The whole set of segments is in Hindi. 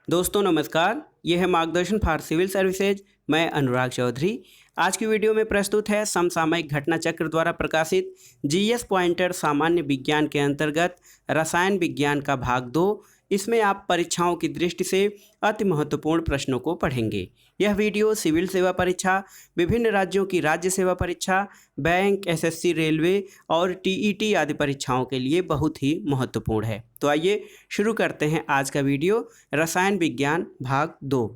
दोस्तों नमस्कार, यह है मार्गदर्शन फॉर सिविल सर्विसेज। मैं अनुराग चौधरी। आज की वीडियो में प्रस्तुत है समसामयिक घटना चक्र द्वारा प्रकाशित जीएस पॉइंटर सामान्य विज्ञान के अंतर्गत रसायन विज्ञान का भाग 2। इसमें आप परीक्षाओं की दृष्टि से अति महत्वपूर्ण प्रश्नों को पढ़ेंगे। यह वीडियो सिविल सेवा परीक्षा, विभिन्न राज्यों की राज्य सेवा परीक्षा, बैंक, एसएससी, रेलवे और टीईटी आदि परीक्षाओं के लिए बहुत ही महत्वपूर्ण है। तो आइए शुरू करते हैं आज का वीडियो, रसायन विज्ञान भाग 2।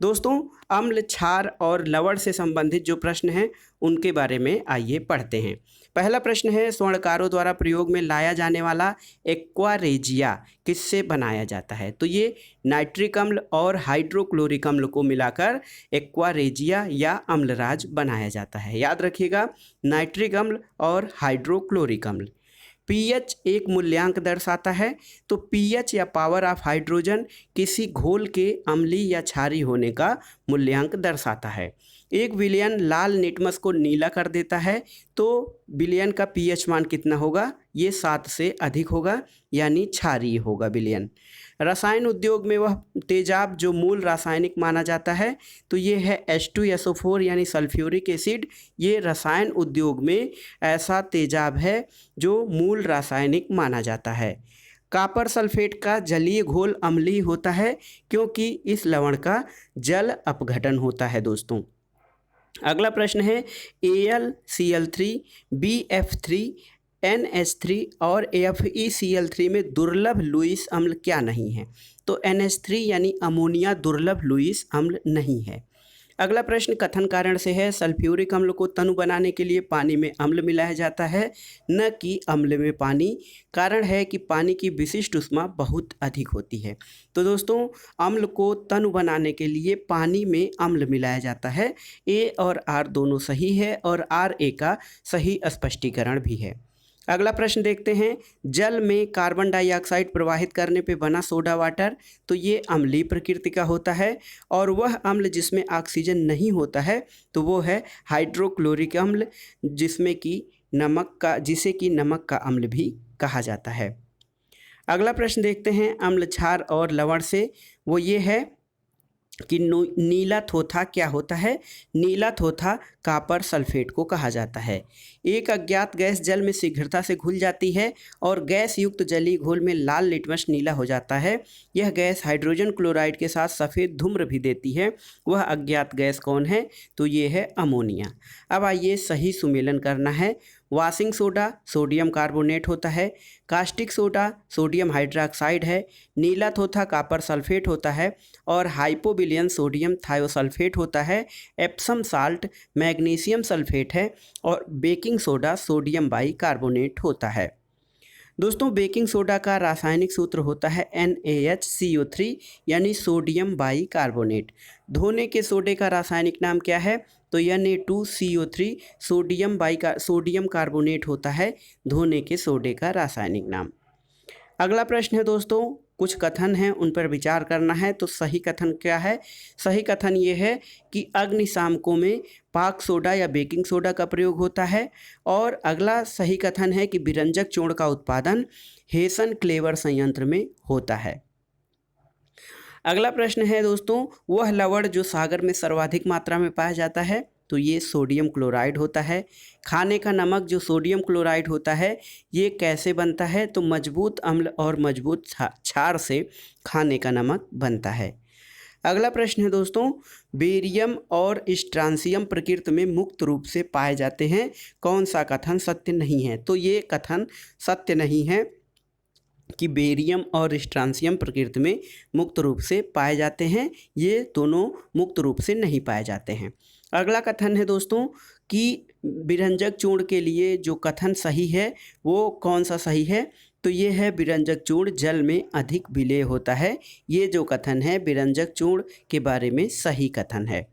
दोस्तों, अम्ल, क्षार और लवण से संबंधित जो प्रश्न हैं उनके बारे में आइए पढ़ते हैं। पहला प्रश्न है, स्वर्णकारों द्वारा प्रयोग में लाया जाने वाला एक्वा रेजिया किससे बनाया जाता है? तो ये नाइट्रिक अम्ल और हाइड्रोक्लोरिक अम्ल को मिलाकर एक्वा रेजिया या अम्लराज बनाया जाता है। याद रखिएगा, नाइट्रिक अम्ल और हाइड्रोक्लोरिक अम्ल। पीएच एक मूल्यांक दर्शाता है। तो पीएच या पावर ऑफ हाइड्रोजन किसी घोल के अम्लीय या क्षारीय होने का मूल्यांक दर्शाता है। एक विलयन लाल निटमस को नीला कर देता है, तो विलयन का पीएच मान कितना होगा? ये 7 से अधिक होगा, यानी क्षारीय होगा विलयन। रसायन उद्योग में वह तेजाब जो मूल रासायनिक माना जाता है, तो ये है H2SO4 यानी सल्फ्यूरिक एसिड। ये रसायन उद्योग में ऐसा तेजाब है जो मूल रासायनिक माना जाता है। कॉपर सल्फेट का जलीय घोल अम्लीय होता है क्योंकि इस लवण का जल अपघटन होता है। दोस्तों, अगला प्रश्न है, AlCl3, BF3, NH3 और FeCl3 में दुर्लभ लुईस अम्ल क्या नहीं है? तो NH3 यानी अमोनिया दुर्लभ लुईस अम्ल नहीं है। अगला प्रश्न कथन कारण से है, सल्फ्यूरिक अम्ल को तनु बनाने के लिए पानी में अम्ल मिलाया जाता है, न कि अम्ल में पानी। कारण है कि पानी की विशिष्ट ऊष्मा बहुत अधिक होती है। तो दोस्तों, अम्ल को तनु बनाने के लिए पानी में अम्ल मिलाया जाता है। ए और आर दोनों सही है और RA का सही स्पष्टीकरण भी है। अगला प्रश्न देखते हैं, जल में कार्बन डाइऑक्साइड प्रवाहित करने पे बना सोडा वाटर, तो ये अम्लीय प्रकृति का होता है। और वह अम्ल जिसमें ऑक्सीजन नहीं होता है, तो वो है हाइड्रोक्लोरिक अम्ल, जिसे कि नमक का अम्ल भी कहा जाता है। अगला प्रश्न देखते हैं, अम्ल, क्षार और लवण से, वो ये है कि नीला थोथा क्या होता है? नीला थोथा कॉपर सल्फेट को कहा जाता है। एक अज्ञात गैस जल में शीघ्रता से घुल जाती है और गैस युक्त जलीय घोल में लाल लिटमस नीला हो जाता है। यह गैस हाइड्रोजन क्लोराइड के साथ सफ़ेद धूम्र भी देती है। वह अज्ञात गैस कौन है? तो ये है अमोनिया। अब आइए सही सुमेलन करना है। वाशिंग सोडा सोडियम कार्बोनेट होता है। कास्टिक सोडा सोडियम हाइड्रोक्साइड है। नीला थोथा कॉपर सल्फेट होता है और हाइपोविलियन सोडियम थायोसल्फेट होता है। एप्सम साल्ट मैग्नीशियम सल्फेट है और baking soda sodium by carbonate होता है। दोस्तों, बेकिंग सोडा का रासायनिक सूत्र होता है NaHCO3 यानी सोडियम बाई कार्बोनेट। धोने के सोडे का रासायनिक नाम क्या है? तो Na2CO3 सोडियम कार्बोनेट होता है धोने के सोडे का रासायनिक नाम। अगला प्रश्न है दोस्तों, कुछ कथन हैं उन पर विचार करना है। तो सही कथन क्या है? सही कथन ये है कि अग्निशामकों में पाक सोडा या बेकिंग सोडा का प्रयोग होता है। और अगला सही कथन है कि विरंजक चूर्ण का उत्पादन हेसन क्लेवर संयंत्र में होता है। अगला प्रश्न है दोस्तों, वह लवण जो सागर में सर्वाधिक मात्रा में पाया जाता है, तो ये सोडियम क्लोराइड होता है। खाने का नमक जो सोडियम क्लोराइड होता है, ये कैसे बनता है? तो मजबूत अम्ल और मजबूत क्षार से खाने का नमक बनता है। अगला प्रश्न है दोस्तों, बेरियम और स्ट्रांसियम प्रकृति में मुक्त रूप से पाए जाते हैं, कौन सा कथन सत्य नहीं है? तो ये कथन सत्य नहीं है कि बेरियम और स्ट्रांसियम प्रकृति में मुक्त रूप से पाए जाते हैं। ये दोनों मुक्त रूप से नहीं पाए जाते हैं। अगला कथन है दोस्तों कि विरंजक चूर्ण के लिए जो कथन सही है वो कौन सा सही है? तो ये है विरंजक चूर्ण जल में अधिक विलेय होता है। ये जो कथन है विरंजक चूर्ण के बारे में सही कथन है।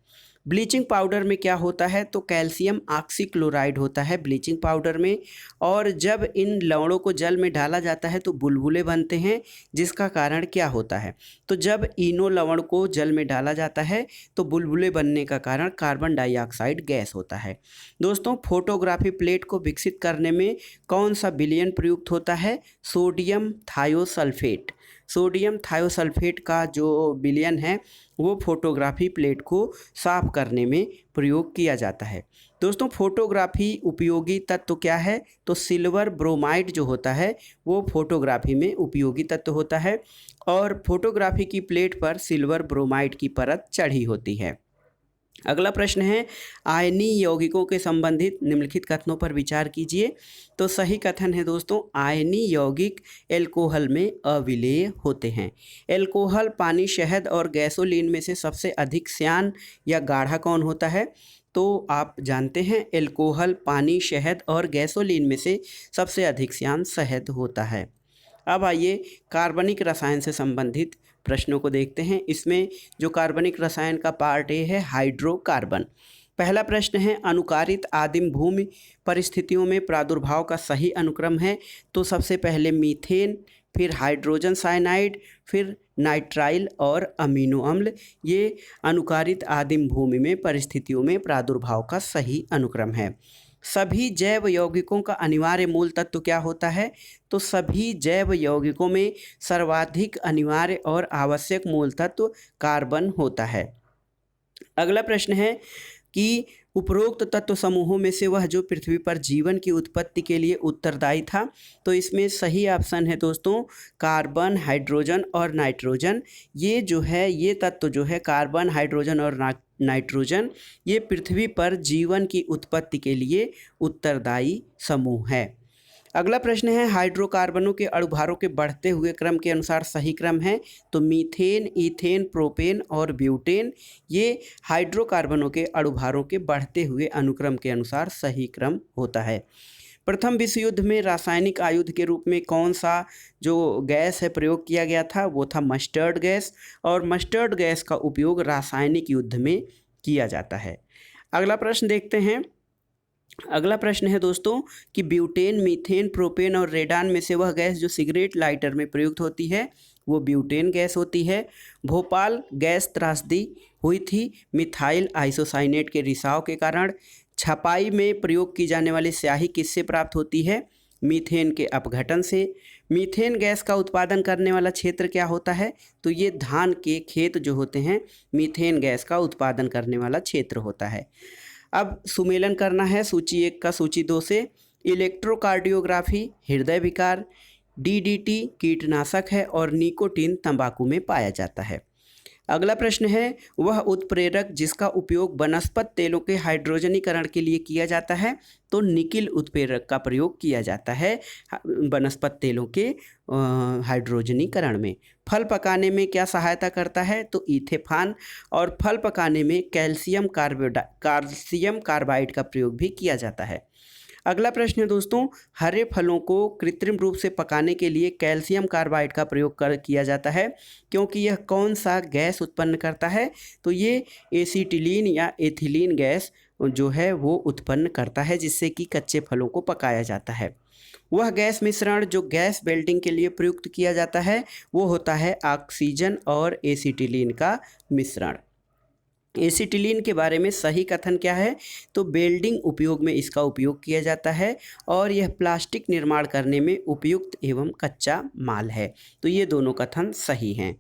ब्लीचिंग पाउडर में क्या होता है? तो कैल्शियम ऑक्सीक्लोराइड होता है ब्लीचिंग पाउडर में। और जब इन लवणों को जल में डाला जाता है तो बुलबुले बनते हैं, जिसका कारण क्या होता है? तो जब इनो लवण को जल में डाला जाता है तो बुलबुले बनने का कारण कार्बन डाइऑक्साइड गैस होता है। दोस्तों, फोटोग्राफी प्लेट को विकसित करने में कौन सा विलयन प्रयुक्त होता है? Sodium thiosulphate. सोडियम थायोसल्फेट का जो विलयन है वो फोटोग्राफी प्लेट को साफ करने में प्रयोग किया जाता है। दोस्तों फोटोग्राफी उपयोगी तत्व क्या है, तो सिल्वर ब्रोमाइड जो होता है वो फोटोग्राफी में उपयोगी तत्व होता है और फोटोग्राफी की प्लेट पर सिल्वर ब्रोमाइड की परत चढ़ी होती है। अगला प्रश्न है, आयनीय यौगिकों के संबंधित निम्नलिखित कथनों पर विचार कीजिए। तो सही कथन है दोस्तों, आयनीय यौगिक एल्कोहल में अविलेय होते हैं। एल्कोहल, पानी, शहद और गैसोलीन में से सबसे अधिक श्यान या गाढ़ा कौन होता है? तो आप जानते हैं एल्कोहल, पानी, शहद और गैसोलीन में से सबसे अधिक श्यान शहद होता है। अब आइए कार्बनिक रसायन से संबंधित प्रश्नों को देखते हैं। इसमें जो कार्बनिक रसायन का पार्ट ए है हाइड्रोकार्बन। पहला प्रश्न है, अनुकारित आदिम भूमि परिस्थितियों में प्रादुर्भाव का सही अनुक्रम है? तो सबसे पहले मीथेन, फिर हाइड्रोजन साइनाइड, फिर नाइट्राइल और अमीनो अम्ल, ये अनुकारित आदिम भूमि में परिस्थितियों में प्रादुर्भाव का सही अनुक्रम है। सभी जैव यौगिकों का अनिवार्य मूल तत्व क्या होता है? तो सभी जैव यौगिकों में सर्वाधिक अनिवार्य और आवश्यक मूल तत्व कार्बन होता है। अगला प्रश्न है कि उपरोक्त तत्व समूहों में से वह जो पृथ्वी पर जीवन की उत्पत्ति के लिए उत्तरदायी था? तो इसमें सही ऑप्शन है दोस्तों कार्बन, हाइड्रोजन और नाइट्रोजन। ये जो है ये तत्व जो है कार्बन, हाइड्रोजन और नाइट्रोजन, ये पृथ्वी पर जीवन की उत्पत्ति के लिए उत्तरदायी समूह है। अगला प्रश्न है, हाइड्रोकार्बनों के अणुभारों के बढ़ते हुए क्रम के अनुसार सही क्रम है? तो मीथेन, ईथेन, प्रोपेन और ब्यूटेन, ये हाइड्रोकार्बनों के अणुभारों के बढ़ते हुए अनुक्रम के अनुसार सही क्रम होता है। प्रथम विश्व युद्ध में रासायनिक आयुध के रूप में कौन सा जो गैस है प्रयोग किया गया था? वो था मस्टर्ड गैस, और मस्टर्ड गैस का उपयोग रासायनिक युद्ध में किया जाता है। अगला प्रश्न देखते हैं। अगला प्रश्न है दोस्तों कि ब्यूटेन, मीथेन, प्रोपेन और रेडान में से वह गैस जो सिगरेट लाइटर में प्रयुक्त होती है वो ब्यूटेन गैस होती है। भोपाल गैस त्रासदी हुई थी मिथाइल आइसोसाइनेट के रिसाव के कारण। छपाई में प्रयोग की जाने वाली स्याही किससे प्राप्त होती है? मीथेन के अपघटन से। मीथेन गैस का उत्पादन करने वाला क्षेत्र क्या होता है? तो ये धान के खेत जो होते हैं मीथेन गैस का उत्पादन करने वाला क्षेत्र होता है। अब सुमेलन करना है सूची 1 का सूची 2 से। इलेक्ट्रोकार्डियोग्राफी हृदय विकार, डीडीटी कीटनाशक है और निकोटीन तंबाकू में पाया जाता है। अगला प्रश्न है, वह उत्प्रेरक जिसका उपयोग वनस्पत तेलों के हाइड्रोजनीकरण के लिए किया जाता है? तो निकिल उत्प्रेरक का प्रयोग किया जाता है वनस्पत तेलों के हाइड्रोजनीकरण में। फल पकाने में क्या सहायता करता है? तो इथेफान। और फल पकाने में कैल्शियम कार्बाइड का प्रयोग भी किया जाता है। अगला प्रश्न है दोस्तों, हरे फलों को कृत्रिम रूप से पकाने के लिए कैल्शियम कार्बाइड का प्रयोग किया जाता है क्योंकि यह कौन सा गैस उत्पन्न करता है? तो ये एसीटिलीन या एथिलीन गैस जो है वो उत्पन्न करता है जिससे कि कच्चे फलों को पकाया जाता है। वह गैस मिश्रण जो गैस वेल्डिंग के लिए प्रयुक्त किया जाता है वो होता है ऑक्सीजन और एसीटिलीन का मिश्रण। एसीटिलीन के बारे में सही कथन क्या है? तो वेल्डिंग उपयोग में इसका उपयोग किया जाता है और यह प्लास्टिक निर्माण करने में उपयुक्त एवं कच्चा माल है। तो ये दोनों कथन सही हैं।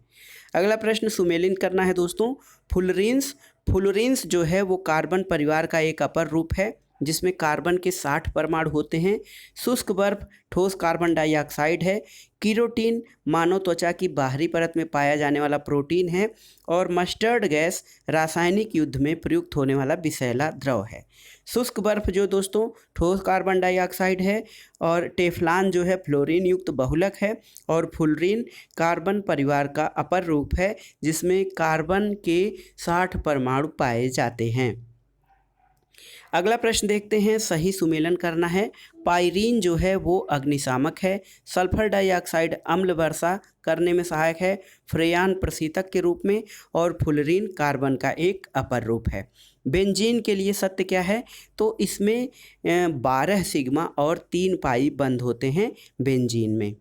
अगला प्रश्न सुमेलित करना है दोस्तों। फ्लोरीन्स जो है वो कार्बन परिवार का एक अपर रूप है जिसमें कार्बन के 60 परमाणु होते हैं। शुष्क बर्फ ठोस कार्बन डाइऑक्साइड है। कीरोटीन मानव त्वचा की बाहरी परत में पाया जाने वाला प्रोटीन है और मस्टर्ड गैस रासायनिक युद्ध में प्रयुक्त होने वाला विषैला द्रव है। शुष्क बर्फ जो दोस्तों ठोस कार्बन डाइऑक्साइड है और टेफ्लॉन जो है फ्लोरीन युक्त बहुलक है और फ्लोरीन कार्बन परिवार का अपर रूप है जिसमें कार्बन के 60 परमाणु पाए जाते हैं। अगला प्रश्न देखते हैं, सही सुमेलन करना है। पायरीन जो है वो अग्निशामक है। सल्फर डाइऑक्साइड अम्ल वर्षा करने में सहायक है। फ्रेयान प्रशीतक के रूप में और फ्लोरीन कार्बन का एक अपर रूप है। बेंजीन के लिए सत्य क्या है? तो इसमें 12 सिग्मा और 3 पाई बंद होते हैं बेंजीन में।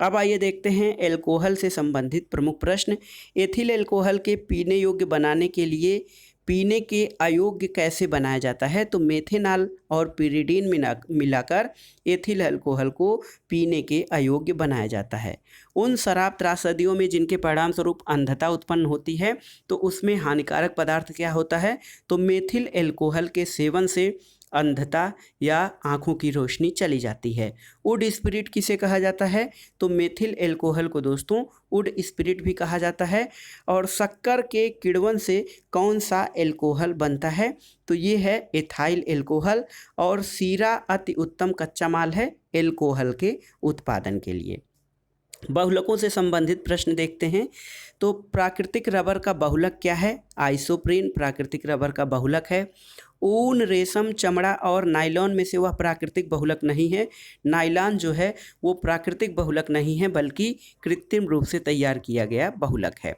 अब आइए देखते हैं एल्कोहल से संबंधित प्रमुख प्रश्न। एथिल एल्कोहल के पीने योग्य बनाने के लिए पीने के अयोग्य कैसे बनाया जाता है? तो मेथेनॉल और पिरिडीन मिलाकर एथिल अल्कोहल को पीने के अयोग्य बनाया जाता है। उन शराब त्रासदियों में जिनके परिणाम स्वरूप अंधता उत्पन्न होती है, तो उसमें हानिकारक पदार्थ क्या होता है? तो मेथिल अल्कोहल के सेवन से अंधता या आँखों की रोशनी चली जाती है। वुड स्पिरिट किसे कहा जाता है? तो मेथिल अल्कोहल को दोस्तों वुड स्पिरिट भी कहा जाता है। और शक्कर के किण्वन से कौन सा अल्कोहल बनता है? तो ये है एथाइल अल्कोहल। और शीरा अति उत्तम कच्चा माल है अल्कोहल के उत्पादन के लिए। बहुलकों से संबंधित प्रश्न देखते हैं। तो प्राकृतिक रबर का बहुलक क्या है? आइसोप्रीन प्राकृतिक रबर का बहुलक है। ऊन, रेशम, चमड़ा और नायलॉन में से वह प्राकृतिक बहुलक नहीं है। नायलॉन जो है वो प्राकृतिक बहुलक नहीं है, बल्कि कृत्रिम रूप से तैयार किया गया बहुलक है।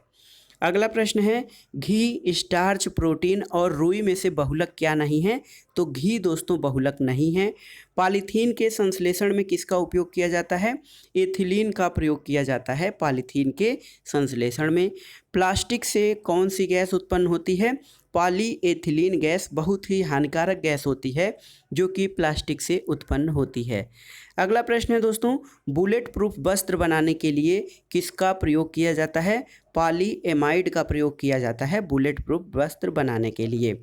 अगला प्रश्न है, घी, स्टार्च, प्रोटीन और रुई में से बहुलक क्या नहीं है? तो घी दोस्तों बहुलक नहीं है। पॉलीथीन के संश्लेषण में किसका उपयोग किया जाता है? एथिलीन का प्रयोग किया जाता है पॉलीथीन के संश्लेषण में। प्लास्टिक से कौन सी गैस उत्पन्न होती है? पॉलीएथिलीन गैस बहुत ही हानिकारक गैस होती है जो कि प्लास्टिक से उत्पन्न होती है। अगला प्रश्न है दोस्तों, बुलेट प्रूफ वस्त्र बनाने के लिए किसका प्रयोग किया जाता है? पॉलीएमाइड का प्रयोग किया जाता है बुलेट प्रूफ वस्त्र बनाने के लिए।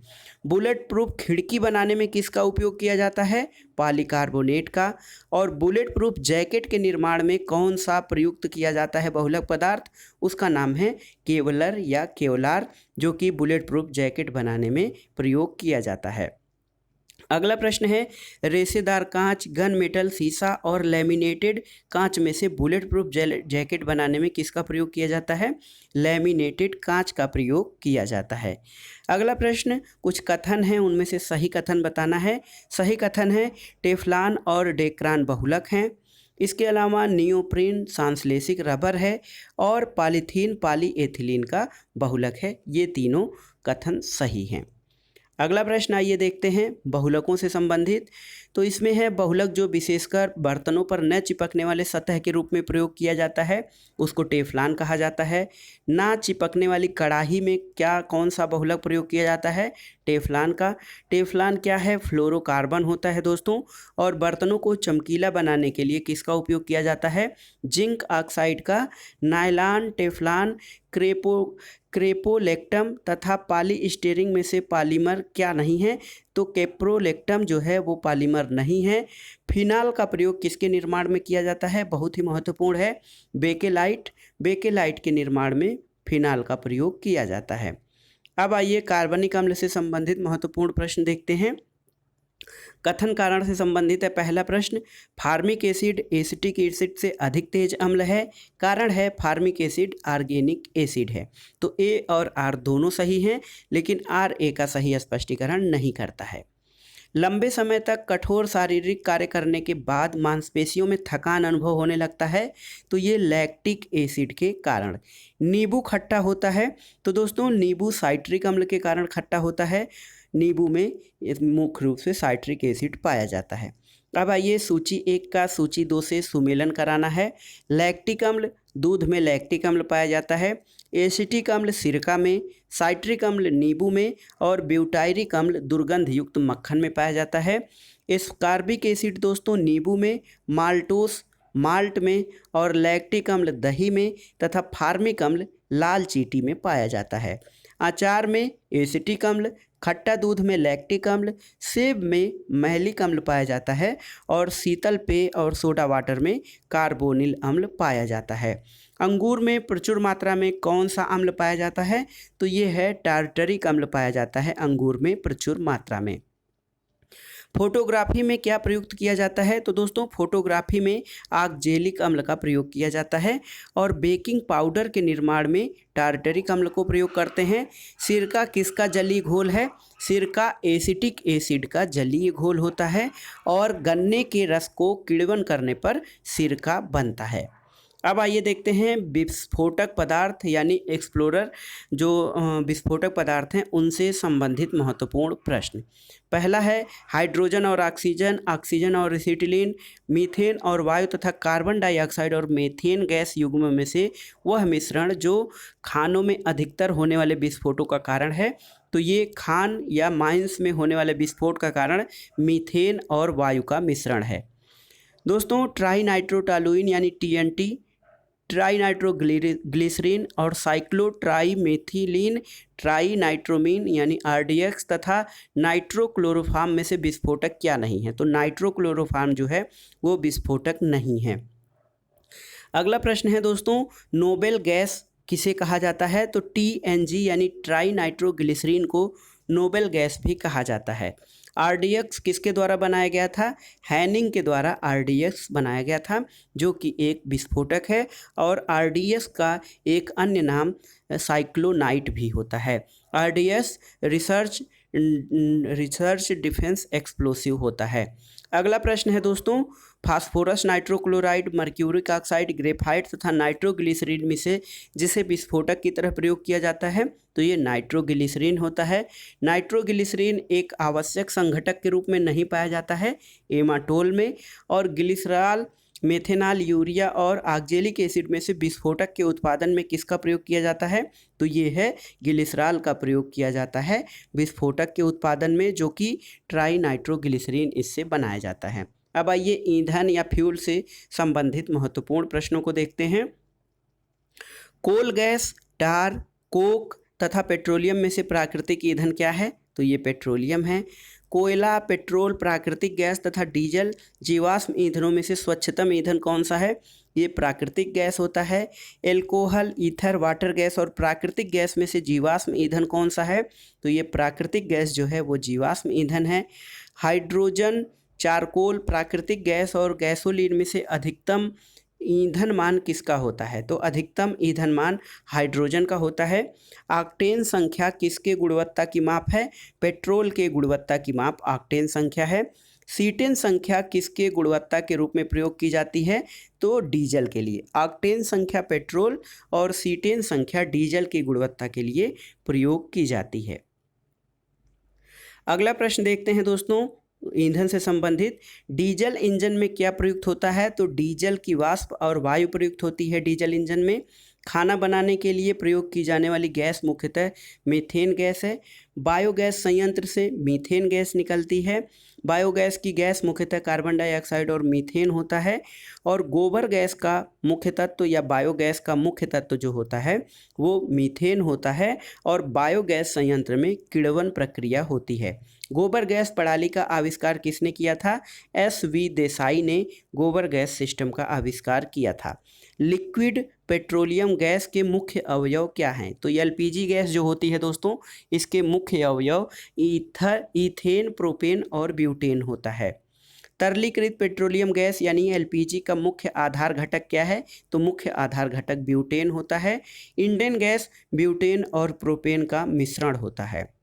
बुलेट प्रूफ खिड़की बनाने में किसका उपयोग किया जाता है? पॉलीकार्बोनेट का। और बुलेट प्रूफ जैकेट के निर्माण में कौन सा प्रयुक्त किया जाता है बहुलक पदार्थ? उसका नाम है केवलर या केवलार, जो कि बुलेट प्रूफ जैकेट बनाने में प्रयोग किया जाता है। अगला प्रश्न है, रेशेदार कांच, गन मेटल, शीशा और लैमिनेटेड कांच में से बुलेट प्रूफ जैकेट बनाने में किसका प्रयोग किया जाता है? लैमिनेटेड कांच का प्रयोग किया जाता है। अगला प्रश्न, कुछ कथन हैं, उनमें से सही कथन बताना है। सही कथन है टेफ्लॉन और डेक्रान बहुलक हैं। इसके अलावा नियोप्रीन सांश्लेषिक रबर है और पॉलीथीन पॉलीएथिलीन का बहुलक है। ये तीनों कथन सही हैं। अगला प्रश्न आइए देखते हैं बहुलकों से संबंधित। तो इसमें है बहुलक जो विशेषकर बर्तनों पर न चिपकने वाले सतह के रूप में प्रयोग किया जाता है उसको टेफ्लॉन कहा जाता है। ना चिपकने वाली कढ़ाई में कौन सा बहुलक प्रयोग किया जाता है? टेफ्लॉन का। टेफ्लॉन क्या है? फ्लोरोकार्बन होता है दोस्तों। और बर्तनों को चमकीला बनाने के लिए किसका उपयोग किया जाता है? जिंक ऑक्साइड का। नायलॉन, टेफ्लॉन, क्रेपोलेक्टम तथा पॉलीस्टीरीन में से पॉलीमर क्या नहीं है? तो कैप्रोलेक्टम जो है वो पॉलीमर नहीं है। फिनाल का प्रयोग किसके निर्माण में किया जाता है? बहुत ही महत्वपूर्ण है, बेकेलाइट। बेकेलाइट के निर्माण में फिनाल का प्रयोग किया जाता है। अब आइए कार्बनिक अम्ल से संबंधित महत्वपूर्ण प्रश्न देखते हैं। कथन कारण से संबंधित है पहला प्रश्न, फार्मिक एसिड एसिटिक एसिड से अधिक तेज अम्ल है। कारण है फार्मिक एसिड ऑर्गेनिक एसिड है। तो ए और आर दोनों सही हैं, लेकिन आर ए का सही स्पष्टीकरण नहीं करता है। लंबे समय तक कठोर शारीरिक कार्य करने के बाद मांसपेशियों में थकान अनुभव होने लगता है, तो ये लैक्टिक एसिड के कारण। नींबू खट्टा होता है, तो दोस्तों नींबू साइट्रिक अम्ल के कारण खट्टा होता है। नींबू में मुख्य रूप से साइट्रिक एसिड पाया जाता है। अब आइए सूची 1 का सूची 2 से सुमेलन कराना है। लैक्टिक अम्ल, दूध में लैक्टिक अम्ल पाया जाता है। एसिटिक अम्ल सिरका में, साइट्रिक अम्ल नींबू में और ब्यूटायरिक अम्ल दुर्गंध युक्त मक्खन में पाया जाता है। एस्कॉर्बिक एसिड दोस्तों नींबू में, माल्टोस माल्ट में और लैक्टिक अम्ल दही में तथा फार्मिक अम्ल लाल चींटी में पाया जाता है। अचार में एसिटिक अम्ल, खट्टा दूध में लैक्टिक अम्ल, सेब में मैलिक अम्ल पाया जाता है और शीतल पेय और सोडा वाटर में कार्बोनिल अम्ल पाया जाता है। अंगूर में प्रचुर मात्रा में कौन सा अम्ल पाया जाता है? तो ये है टार्टरिक अम्ल पाया जाता है अंगूर में प्रचुर मात्रा में। फोटोग्राफी में क्या प्रयुक्त किया जाता है? तो दोस्तों फोटोग्राफी में ऑक्जेलिक अम्ल का प्रयोग किया जाता है और बेकिंग पाउडर के निर्माण में टार्टरिक अम्ल को प्रयोग करते हैं। सिरका किसका जलीय घोल है? सिरका एसिटिक एसिड का जलीय घोल होता है और गन्ने के रस को किण्वन करने पर सिरका बनता है। अब आइए देखते हैं विस्फोटक पदार्थ यानी एक्सप्लोरर जो विस्फोटक पदार्थ हैं उनसे संबंधित महत्वपूर्ण प्रश्न। पहला है हाइड्रोजन और ऑक्सीजन, ऑक्सीजन और एसिटिलीन, मीथेन और वायु तथा कार्बन डाइऑक्साइड और मीथेन गैस युग्म में से वह मिश्रण जो खानों में अधिकतर होने वाले विस्फोटों का कारण है। तो ये खान या माइंस में होने वाले विस्फोट का कारण मीथेन और वायु का मिश्रण है। दोस्तों ट्राई नाइट्रोटोलुइन यानी TNT, ट्राई नाइट्रोग्लिसरीन और साइक्लोट्राईमेथिलीन, ट्राई नाइट्रोमीन यानी RDX तथा नाइट्रोक्लोरोफॉर्म में से विस्फोटक क्या नहीं है? तो नाइट्रोक्लोरोफॉर्म जो है वो विस्फोटक नहीं है। अगला प्रश्न है दोस्तों, नोबेल गैस किसे कहा जाता है? तो TNG यानी ट्राई नाइट्रोग्लिसरीन को नोबेल गैस भी कहा जाता है। RDX किसके द्वारा बनाया गया था? हैनिंग के द्वारा RDX बनाया गया था जो कि एक विस्फोटक है और RDX का एक अन्य नाम साइक्लोनाइट भी होता है। RDX रिसर्च डिफेंस एक्सप्लोसिव होता है। अगला प्रश्न है दोस्तों, phosphorus, nitrochloride, mercuric oxide, graphite तथा नाइट्रोग्लिसरीन में से जिसे विस्फोटक की तरह प्रयोग किया जाता है तो ये नाइट्रोग्लिसरीन होता है। नाइट्रोग्लिसरीन एक आवश्यक संघटक के रूप में नहीं पाया जाता है एमाटोल में, और ग्लिसरॉल, मेथेनॉल, यूरिया और ऑक्जेलिक एसिड में से विस्फोटक के उत्पादन में किसका प्रयोग किया जाता है? तो ये है ग्लिसरॉल का प्रयोग किया जाता है विस्फोटक के उत्पादन में, जो कि ट्राई नाइट्रोग्लिसरीन इससे बनाया जाता है। अब आइए ईंधन या फ्यूल से संबंधित महत्वपूर्ण प्रश्नों को देखते हैं। कोल गैस, टार, कोक तथा पेट्रोलियम में से प्राकृतिक ईंधन क्या है? तो ये पेट्रोलियम है। कोयला, पेट्रोल, प्राकृतिक गैस तथा डीजल जीवाश्म ईंधनों में से स्वच्छतम ईंधन कौन सा है? ये प्राकृतिक गैस होता है। एल्कोहल, ईथर, वाटर गैस और प्राकृतिक गैस में से जीवाश्म ईंधन कौन सा है? तो ये प्राकृतिक गैस जो है वो जीवाश्म ईंधन है। हाइड्रोजन, चारकोल, प्राकृतिक गैस और गैसोलीन में से अधिकतम ईंधन मान किसका होता है? तो अधिकतम ईंधन मान हाइड्रोजन का होता है। ऑक्टेन संख्या किसके गुणवत्ता की माप है? पेट्रोल के गुणवत्ता की माप ऑक्टेन संख्या है। सीटेन संख्या किसके गुणवत्ता के रूप में प्रयोग की जाती है? तो डीजल के लिए। ऑक्टेन संख्या पेट्रोल और सीटेन संख्या डीजल की गुणवत्ता के लिए प्रयोग की जाती है। अगला प्रश्न देखते हैं दोस्तों, ईंधन से संबंधित। डीजल इंजन में क्या प्रयुक्त होता है? तो डीजल की वाष्प और वायु प्रयुक्त होती है डीजल इंजन में। खाना बनाने के लिए प्रयोग की जाने वाली गैस मुख्यतः मीथेन गैस है। बायोगैस संयंत्र से मीथेन गैस निकलती है। बायोगैस की गैस मुख्यतः कार्बन डाइऑक्साइड और मीथेन होता है। और गोबर गैस का मुख्य तत्व या बायोगैस का मुख्य तत्व जो होता है वो मीथेन होता है और बायोगैस संयंत्र में किण्वन प्रक्रिया होती है। गोबर गैस प्रणाली का आविष्कार किसने किया था? SV देसाई ने गोबर गैस सिस्टम का आविष्कार किया था। लिक्विड पेट्रोलियम गैस के मुख्य अवयव क्या हैं? तो LPG गैस जो होती है दोस्तों इसके मुख्य अवयव ईथेन, प्रोपेन और ब्यूटेन होता है। तरलीकृत पेट्रोलियम गैस यानी LPG का मुख्य आधार घटक क्या है? तो मुख्य आधार घटक ब्यूटेन होता है। इंडेन गैस ब्यूटेन और प्रोपेन का मिश्रण होता है।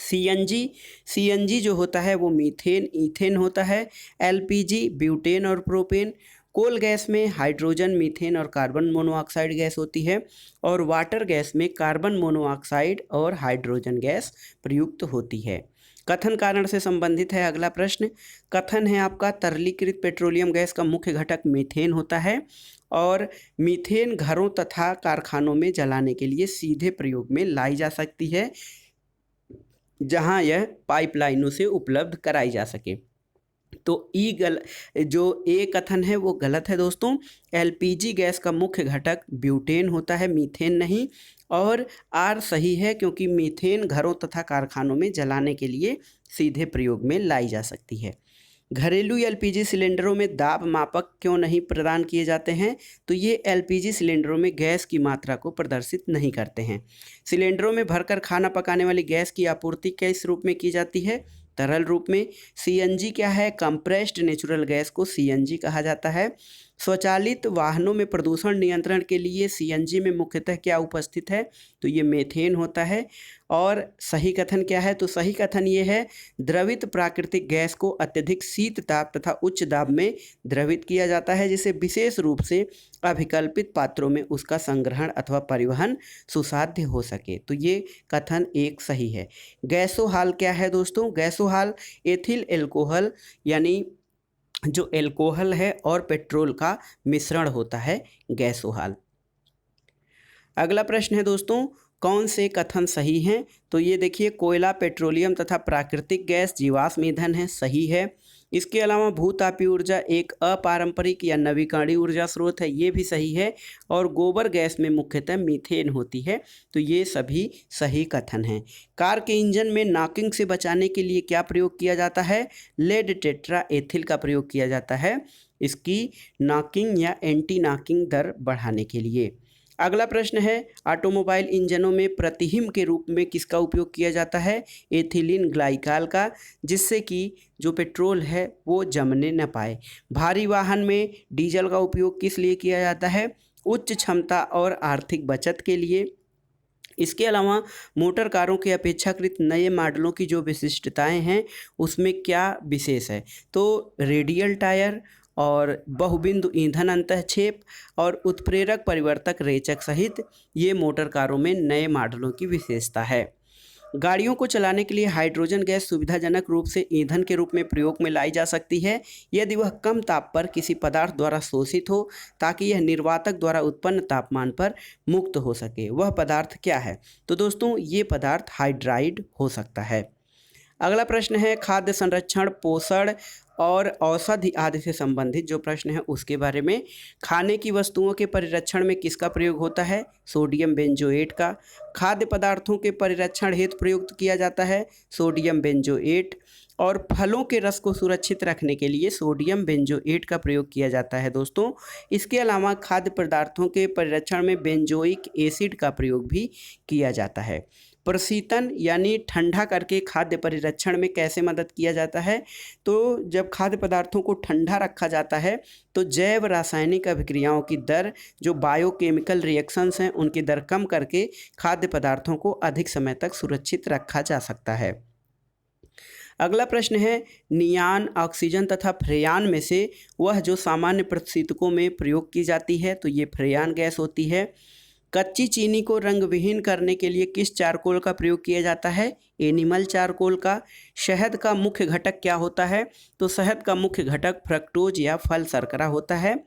CNG जो होता है वो मीथेन, ईथेन होता है। LPG ब्यूटेन और प्रोपेन। कोल गैस में हाइड्रोजन, मीथेन और कार्बन मोनोऑक्साइड गैस होती है और वाटर गैस में कार्बन मोनोऑक्साइड और हाइड्रोजन गैस प्रयुक्त होती है। कथन कारण से संबंधित है अगला प्रश्न। कथन है आपका, तरलीकृत पेट्रोलियम गैस का मुख्य घटक मीथेन होता है और मीथेन घरों तथा कारखानों में जलाने के लिए सीधे प्रयोग में लाई जा सकती है जहां यह पाइपलाइनों से उपलब्ध कराई जा सके। तो जो ए कथन है वो गलत है दोस्तों। LPG गैस का मुख्य घटक ब्यूटेन होता है, मीथेन नहीं। और आर सही है क्योंकि मीथेन घरों तथा कारखानों में जलाने के लिए सीधे प्रयोग में लाई जा सकती है। घरेलू LPG सिलेंडरों में दाब मापक क्यों नहीं प्रदान किए जाते हैं? तो ये LPG सिलेंडरों में गैस की मात्रा को प्रदर्शित नहीं करते हैं। सिलेंडरों में भरकर खाना पकाने वाली गैस की आपूर्ति किस रूप में की जाती है? तरल रूप में। CNG क्या है? कंप्रेस्ड नेचुरल गैस को CNG कहा जाता है। स्वचालित वाहनों में प्रदूषण नियंत्रण के लिए सीएनजी में मुख्यतः क्या उपस्थित है? तो ये मीथेन होता है। और सही कथन क्या है? तो सही कथन ये है, द्रवित प्राकृतिक गैस को अत्यधिक शीत ताप तथा उच्च दाब में द्रवित किया जाता है, जिससे विशेष रूप से अभिकल्पित पात्रों में उसका संग्रहण अथवा परिवहन सुसाध्य हो सके। तो ये कथन एक सही है। गैसोहाल क्या है दोस्तों? गैसोहाल एथिल एल्कोहल यानी जो एल्कोहल है और पेट्रोल का मिश्रण होता है गैसोहाल। अगला प्रश्न है दोस्तों, कौन से कथन सही हैं? तो ये देखिए, कोयला, पेट्रोलियम तथा प्राकृतिक गैस जीवाश्म ईंधन है, सही है। इसके अलावा भूतापीय ऊर्जा एक अपारंपरिक या नवीकरणीय ऊर्जा स्रोत है, ये भी सही है। और गोबर गैस में मुख्यतः मीथेन होती है, तो ये सभी सही कथन हैं। कार के इंजन में नॉकिंग से बचाने के लिए क्या प्रयोग किया जाता है? लेड टेट्रा एथिल का प्रयोग किया जाता है इसकी नॉकिंग या एंटी नॉकिंग दर बढ़ाने के लिए। अगला प्रश्न है, ऑटोमोबाइल इंजनों में प्रतिहिम के रूप में किसका उपयोग किया जाता है? एथिलीन ग्लाइकॉल का, जिससे कि जो पेट्रोल है वो जमने न पाए। भारी वाहन में डीजल का उपयोग किस लिए किया जाता है? उच्च क्षमता और आर्थिक बचत के लिए। इसके अलावा मोटर कारों के अपेक्षाकृत नए मॉडलों की जो विशिष्टताएं हैं उसमें क्या विशेष है? तो रेडियल टायर और बहुबिंदु ईंधन अंतःक्षेप और उत्प्रेरक परिवर्तक रेचक सहित ये मोटर कारों में नए मॉडलों की विशेषता है। गाड़ियों को चलाने के लिए हाइड्रोजन गैस सुविधाजनक रूप से ईंधन के रूप में प्रयोग में लाई जा सकती है यदि वह कम ताप पर किसी पदार्थ द्वारा शोषित हो, ताकि यह निर्वातक द्वारा उत्पन्न तापमान पर मुक्त हो सके। वह पदार्थ क्या है? तो दोस्तों ये पदार्थ हाइड्राइड हो सकता है। अगला प्रश्न है, खाद्य संरक्षण, पोषण और औषधि आदि से संबंधित जो प्रश्न है उसके बारे में। खाने की वस्तुओं के परिरक्षण में किसका प्रयोग होता है? सोडियम बेंजोएट का। खाद्य पदार्थों के परिरक्षण हेतु प्रयुक्त किया जाता है सोडियम बेंजोएट। और फलों के रस को सुरक्षित रखने के लिए सोडियम बेंजोएट का प्रयोग किया जाता है दोस्तों। इसके अलावा खाद्य पदार्थों के परिरक्षण में बेंजोइक एसिड का प्रयोग भी किया जाता है। प्रशीतन यानी ठंडा करके खाद्य परिरक्षण में कैसे मदद किया जाता है? तो जब खाद्य पदार्थों को ठंडा रखा जाता है तो जैव रासायनिक अभिक्रियाओं की दर, जो बायोकेमिकल रिएक्शंस हैं उनकी दर कम करके खाद्य पदार्थों को अधिक समय तक सुरक्षित रखा जा सकता है। अगला प्रश्न है, नियान, ऑक्सीजन तथा फ्रेयान में से वह जो सामान्य प्रशीतकों में प्रयोग की जाती है, तो ये फ्रेयान गैस होती है। कच्ची चीनी को रंग विहीन करने के लिए किस चारकोल का प्रयोग किया जाता है? एनिमल चारकोल का। शहद का मुख्य घटक क्या होता है? तो शहद का मुख्य घटक फ्रक्टोज या फल शर्करा होता है।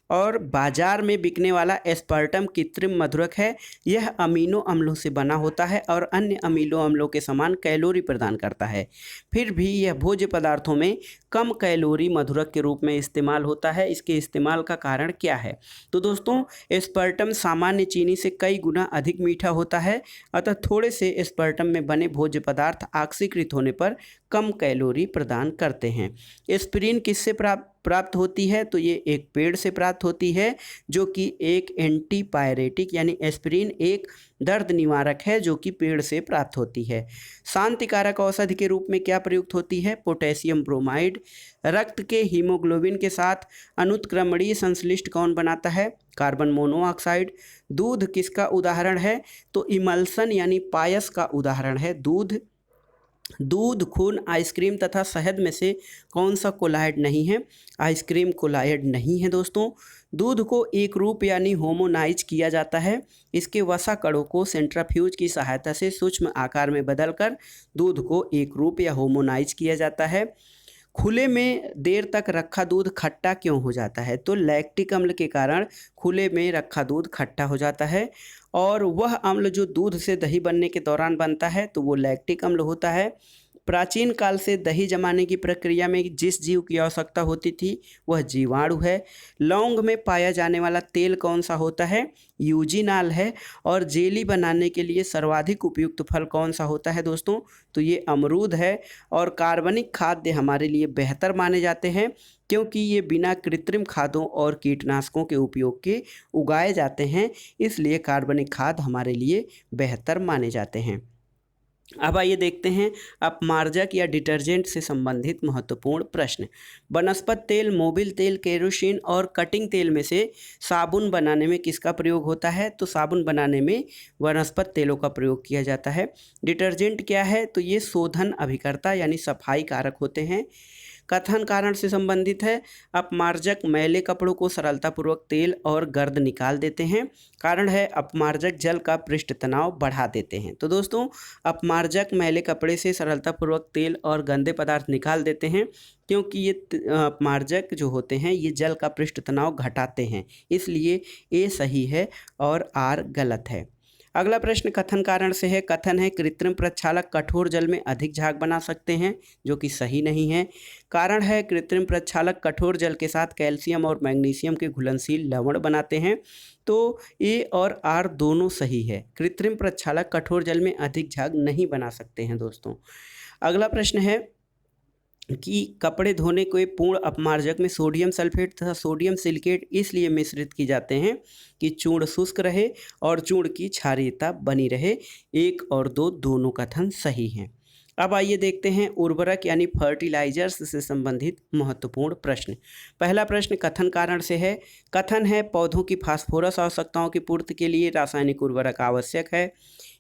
और बाजार में बिकने वाला एस्पर्टम कृत्रिम मधुरक है। यह अमीनो अम्लों से बना होता है और अन्य अमीनो अम्लों के समान कैलोरी प्रदान करता है। फिर भी यह भोज्य पदार्थों में कम कैलोरी मधुरक के रूप में इस्तेमाल होता है। इसके इस्तेमाल का कारण क्या है? तो दोस्तों एस्पर्टम सामान्य चीनी से कई गुना अधिक मीठा होता है, अतः थोड़े से एस्पर्टम में बने भोज्य पदार्थ ऑक्सीकृत होने पर कम कैलोरी प्रदान करते हैं। एस्पिरिन किससे प्राप्त होती है? तो ये एक पेड़ से प्राप्त होती है जो कि एक एंटीपायरेटिक यानी एस्पिरिन एक दर्द निवारक है जो कि पेड़ से प्राप्त होती है। शांतिकारक औषधि के रूप में क्या प्रयुक्त होती है? Potassium bromide. रक्त के हीमोग्लोबिन के साथ अनुत्क्रमणीय संश्लिष्ट कौन बनाता है? Carbon monoxide. दूध किसका उदाहरण है? तो इमल्सन यानी पायस का उदाहरण है दूध। दूध, खून, आइसक्रीम तथा शहद में से कौन सा कोलायड नहीं है? आइसक्रीम कोलायड नहीं है दोस्तों। दूध को एक रूप यानी होमोनाइज किया जाता है। इसके वसा कणों को सेंट्रीफ्यूज की सहायता से सूक्ष्म आकार में बदलकर दूध को एक रूप या होमोनाइज किया जाता है। खुले में देर तक रखा दूध खट्टा क्यों हो जाता है? तो लैक्टिक अम्ल के कारण खुले में रखा दूध खट्टा हो जाता है। और वह अम्ल जो दूध से दही बनने के दौरान बनता है तो वो लैक्टिक अम्ल होता है। प्राचीन काल से दही जमाने की प्रक्रिया में जिस जीव की आवश्यकता होती थी वह जीवाणु है। लौंग में पाया जाने वाला तेल कौन सा होता है? यूजिनाल है। और जेली बनाने के लिए सर्वाधिक उपयुक्त फल कौन सा होता है दोस्तों? तो ये अमरूद है। और कार्बनिक खाद्य हमारे लिए बेहतर माने जाते हैं क्योंकि ये बिना कृत्रिम खादों और कीटनाशकों के उपयोग के उगाए जाते हैं, इसलिए कार्बनिक खाद हमारे लिए बेहतर माने जाते हैं। अब आइए देखते हैं अपमार्जक या डिटर्जेंट से संबंधित महत्वपूर्ण प्रश्न। वनस्पति तेल, मोबिल तेल, केरोसिन और कटिंग तेल में से साबुन बनाने में किसका प्रयोग होता है? तो साबुन बनाने में वनस्पति तेलों का प्रयोग किया जाता है। डिटर्जेंट क्या है? तो ये शोधन अभिकर्ता यानी सफाई कारक होते हैं। कथन कारण से संबंधित है। अपमार्जक मैले कपड़ों को सरलतापूर्वक तेल और गर्द निकाल देते हैं। कारण है अपमार्जक जल का पृष्ठ तनाव बढ़ा देते हैं। तो दोस्तों, अपमार्जक मैले कपड़े से सरलतापूर्वक तेल और गंदे पदार्थ निकाल देते हैं, क्योंकि ये अपमार्जक जो होते हैं ये जल का पृष्ठ तनाव घटाते हैं। इसलिए ए सही है और आर गलत है। अगला प्रश्न कथन कारण से है। कथन है कृत्रिम प्रक्षालक कठोर जल में अधिक झाग बना सकते हैं, जो कि सही नहीं है। कारण है कृत्रिम प्रक्षालक कठोर जल के साथ कैल्शियम और मैग्नीशियम के घुलनशील लवण बनाते हैं। तो ए और आर दोनों सही है। कृत्रिम प्रक्षालक कठोर जल में अधिक झाग नहीं बना सकते हैं दोस्तों। अगला प्रश्न है कि कपड़े धोने के पूर्ण अपमार्जक में सोडियम सल्फेट तथा सोडियम सिलिकेट इसलिए मिश्रित की जाते हैं कि चूर्ण शुष्क रहे और चूर्ण की क्षारीयता बनी रहे। 1 और 2 दोनों कथन सही हैं। अब आइए देखते हैं उर्वरक यानी फर्टिलाइजर्स से संबंधित महत्वपूर्ण प्रश्न। पहला प्रश्न कथन कारण से है। कथन है पौधों की फास्फोरस आवश्यकताओं की पूर्ति के लिए रासायनिक उर्वरक आवश्यक है।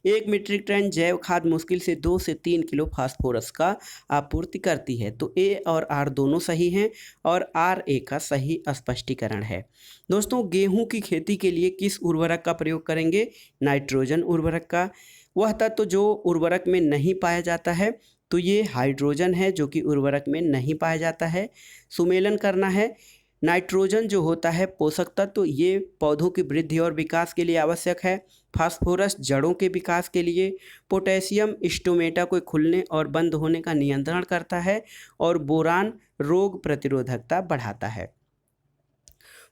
1 मीट्रिक टन जैव खाद मुश्किल से 2 से 3 किलो फास्फोरस का आपूर्ति करती है। तो ए और आर दोनों सही हैं और आर ए का सही स्पष्टीकरण है। दोस्तों, गेहूं की खेती के लिए किस उर्वरक का प्रयोग करेंगे? नाइट्रोजन उर्वरक का। वह तत्व जो उर्वरक में नहीं पाया जाता है, तो ये हाइड्रोजन है जो कि उर्वरक में नहीं पाया जाता है। सुमेलन करना है। नाइट्रोजन जो होता है पोषक तत्व, ये पौधों की वृद्धि और विकास के लिए आवश्यक है। फास्फोरस जड़ों के विकास के लिए। पोटेशियम स्टोमेटा को खुलने और बंद होने का नियंत्रण करता है। और बोरान रोग प्रतिरोधकता बढ़ाता है।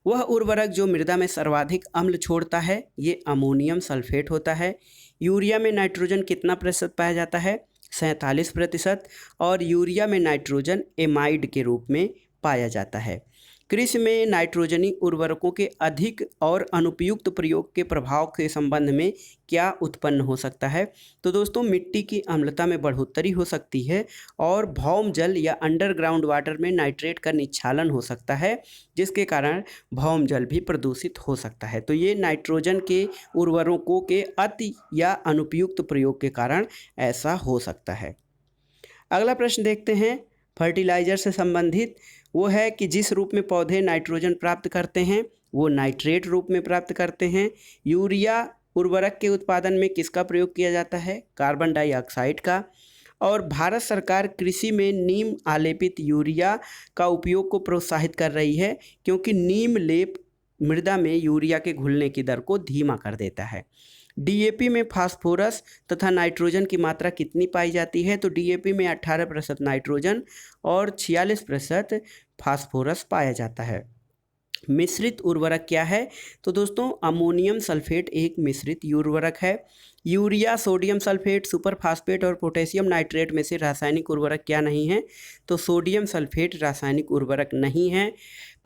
वह उर्वरक जो मृदा में सर्वाधिक अम्ल छोड़ता है ये अमोनियम सल्फेट होता है। यूरिया में नाइट्रोजन कितना प्रतिशत पाया जाता है? 47%। और यूरिया में नाइट्रोजन एमाइड के रूप में पाया जाता है। कृषि में नाइट्रोजनी उर्वरकों के अधिक और अनुपयुक्त प्रयोग के प्रभाव के संबंध में क्या उत्पन्न हो सकता है? तो दोस्तों, मिट्टी की अम्लता में बढ़ोतरी हो सकती है और भौम जल या अंडरग्राउंड वाटर में नाइट्रेट का निच्छालन हो सकता है, जिसके कारण भौम जल भी प्रदूषित हो सकता है। तो ये नाइट्रोजन के उर्वरकों के अति या अनुपयुक्त प्रयोग के कारण ऐसा हो सकता है। अगला प्रश्न देखते हैं फर्टिलाइजर से संबंधित। वो है कि जिस रूप में पौधे नाइट्रोजन प्राप्त करते हैं वो नाइट्रेट रूप में प्राप्त करते हैं। यूरिया उर्वरक के उत्पादन में किसका प्रयोग किया जाता है? कार्बन डाइऑक्साइड का। और भारत सरकार कृषि में नीम आलेपित यूरिया का उपयोग को प्रोत्साहित कर रही है, क्योंकि नीम लेप मृदा में यूरिया के घुलने की दर को धीमा कर देता है। डीएपी में फास्फोरस तथा नाइट्रोजन की मात्रा कितनी पाई जाती है? तो डीएपी में 18% नाइट्रोजन और 46% फास्फोरस पाया जाता है। मिश्रित उर्वरक क्या है? तो दोस्तों, अमोनियम सल्फेट एक मिश्रित उर्वरक है। Urea, sodium sulphate, super phosphate और पोटेशियम नाइट्रेट में से रासायनिक उर्वरक क्या नहीं है? तो सोडियम सल्फेट रासायनिक उर्वरक नहीं है।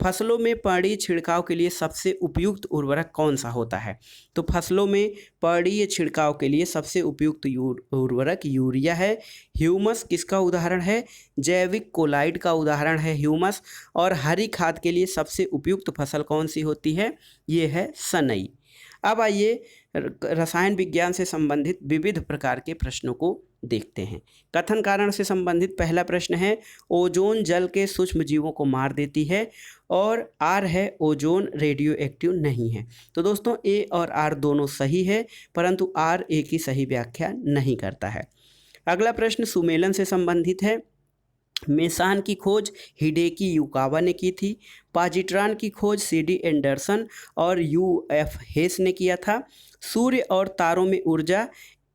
फसलों में पर्णीय छिड़काव के लिए सबसे उपयुक्त उर्वरक कौन सा होता है? तो फसलों में पर्णीय छिड़काव के लिए सबसे उपयुक्त उर्वरक यूरिया है। ह्यूमस किसका उदाहरण है? जैविक कोलाइड का उदाहरण है ह्यूमस। और हरी खाद के लिए सबसे उपयुक्त फसल कौन सी होती है? ये है सनई। अब आइए रसायन विज्ञान से संबंधित विविध प्रकार के प्रश्नों को देखते हैं। कथन कारण से संबंधित पहला प्रश्न है ओजोन जल के सूक्ष्म जीवों को मार देती है। और आर है ओजोन रेडियो एक्टिव नहीं है। तो दोस्तों, ए और आर दोनों सही है, परंतु आर ए की सही व्याख्या नहीं करता है। अगला प्रश्न सुमेलन से संबंधित है। मेसान की खोज हिडेकी युकावा ने की थी। पॉजिट्रॉन की खोज सीडी एंडरसन और यूएफ हेस ने किया था। सूर्य और तारों में ऊर्जा